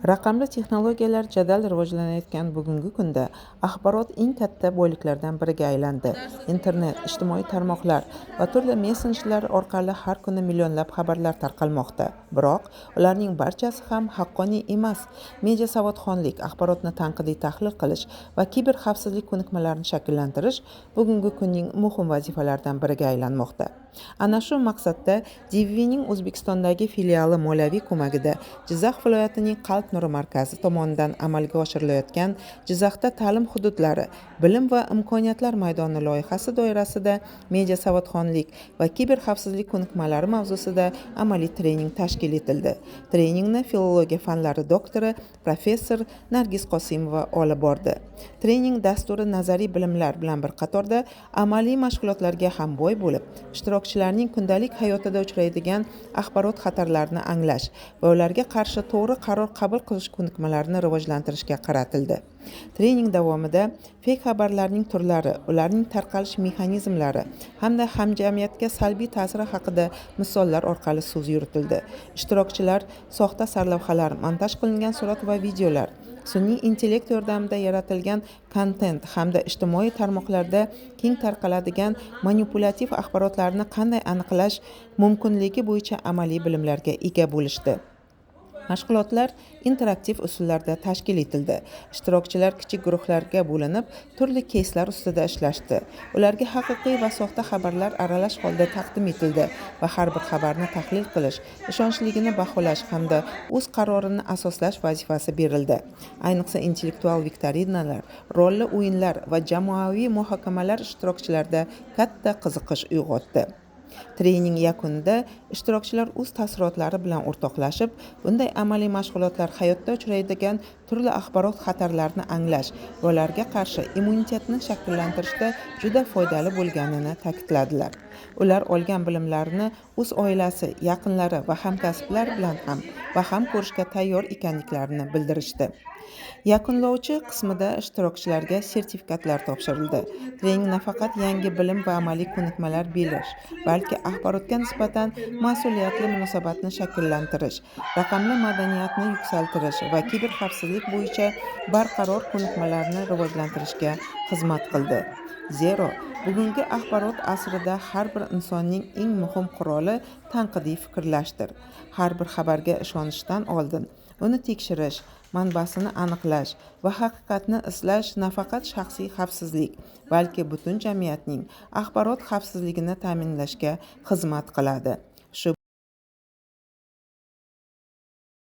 Raqamli texnologiyalar jadal rivojlanayotgan bugungi kunda axborot eng katta boyliklardan biriga aylandi. Internet, ijtimoiy tarmoqlar va turli messenjerlar orqali har kuni millionlab xabarlar tarqalmoqda. Biroq ularning barchasi ham haqqoniy emas. Media savodxonlik, axborotni tanqidiy tahlil qilish va kiber xavfsizlik ko'nikmalarini shakllantirish bugungi kunning muhim vazifalaridan biriga aylanmoqda. Ana shu maqsadda DVning O'zbekistondagi filiali moliyaviy ko'magida Jizzax viloyatining Qalb nuri markazi tomonidan amalga oshirilayotgan Jizzaxda ta'lim hududlari, bilim va imkoniyatlar maydoni loyihasi doirasida media savodxonlik va kiber xavfsizlik ko'nikmalari mavzusida amaliy trening tashkil etildi. Treningni filologiya fanlari doktori professor Nargiz Qosimova olib bordi. Trening dasturi nazariy bilimlar bilan bir qatorda amaliy mashg'ulotlarga ham boy bo'lib, ishtirokchilarning kundalik hayotida uchraydigan axborot xatarlarini anglash va ularga qarshi to'g'ri qaror qabul qilish ko'nikmalarini rivojlantirishga qaratildi. Trening davomida feyk xabarlarning turlari, ularning tarqalish mexanizmlari hamda hamjamiyatga salbiy ta'siri haqida misollar orqali so'z yuritildi. Ishtirokchilar soxta sarlavhalar, montaj qilingan surat va videolar, sun'iy intellekt yordamida yaratilgan kontent hamda ijtimoiy tarmoqlarda keng tarqaladigan manipulyativ axborotlarni qanday aniqlash mumkinligi bo'yicha amaliy bilimlarga ega bo'lishdi. Mashg'ulotlar interaktiv usullarda tashkil etildi. Ishtirokchilar kichik guruhlarga bo'linib, turli keyslar ustida ishlashdi. Ularga haqiqiy va soxta xabarlar aralash holda taqdim etildi va har bir xabarni tahlil qilish, ishonchligini baholash hamda o'z qarorini asoslash vazifasi berildi. Ayniqsa intellektual viktorinalar, rolli o'yinlar va jamoaviy muhokamalar ishtirokchilarda katta qiziqish uyg'otdi. Trening yakunida ishtirokchilar o'z taassurotlari bilan o'rtoqlashib, bunday amaliy mashg'ulotlar hayotda uchraydigan turli axborot xatarlarini anglash va ularga qarshi immunitetni shakllantirishda juda foydali bo'lganini ta'kidladilar. Ular olgan bilimlarini o'z oilasi, yaqinlari va hamkasblari bilan ham baham ko'rishga tayyor ekanliklarini bildirishdi. Yakunlovchi qismida ishtirokchilarga sertifikatlar topshirildi. Trening nafaqat yangi bilim va amaliy ko'nikmalar berish, balki axborotga nisbatan mas'uliyatli munosabatni shakllantirish, raqamli madaniyatni yuksaltirish va kiber xavfsizlik bo'yicha barqaror ko'nikmalarni rivojlantirishga xizmat qildi. Zero, bugungi axborot asrida har bir insonning eng muhim quroli tanqidiy fikrlashdir. Har bir xabarga ishonishdan oldin uni tekshirish, manbasini aniqlash va haqiqatni izlash nafaqat shaxsiy xavfsizlik, balki butun jamiyatning axborot xavfsizligini ta'minlashga xizmat qiladi.